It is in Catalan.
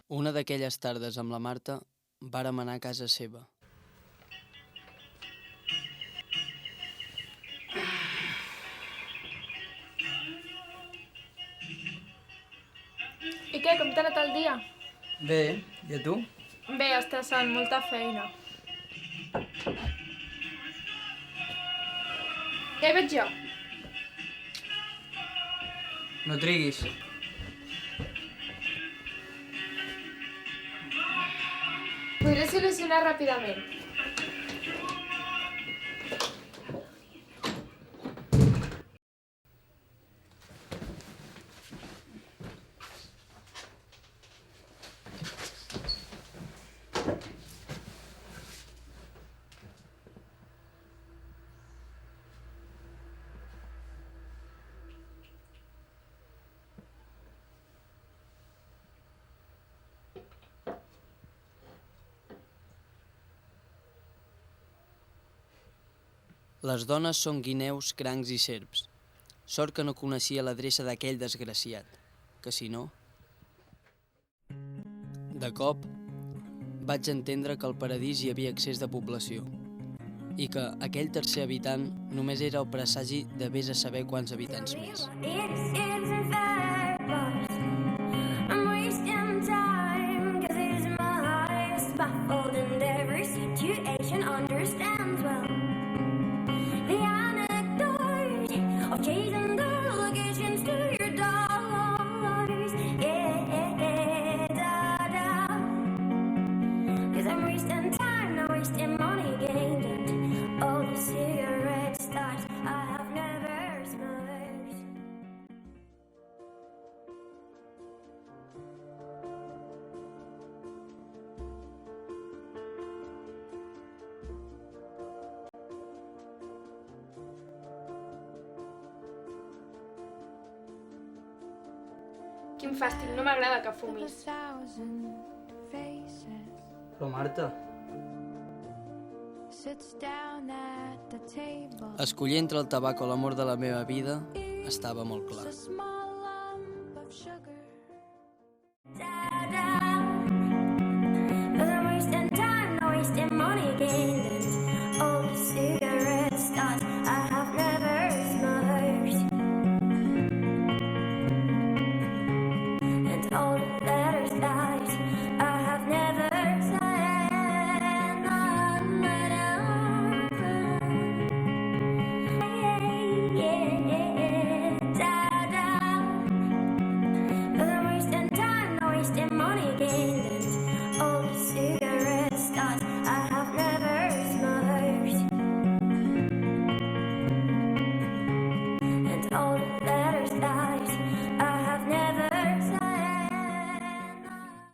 Una d'aquelles tardes amb la Marta vàrem anar a casa seva. I què, com t'ha anat el dia? Bé, i a tu? Bé, estressant, molta feina. Ja hi veig jo. No triguis. Podré solucionar ràpidament. Les dones són guineus, crancs i serps. Sort que no coneixia l'adreça d'aquell desgraciat, que si no... De cop, vaig entendre que al paradís hi havia excés de població i que aquell tercer habitant només era el presagi de vés a saber quants habitants més. Quin fàstic, no m'agrada que fumis. Però Marta... Escollir entre el tabac o l'amor de la meva vida estava molt clar.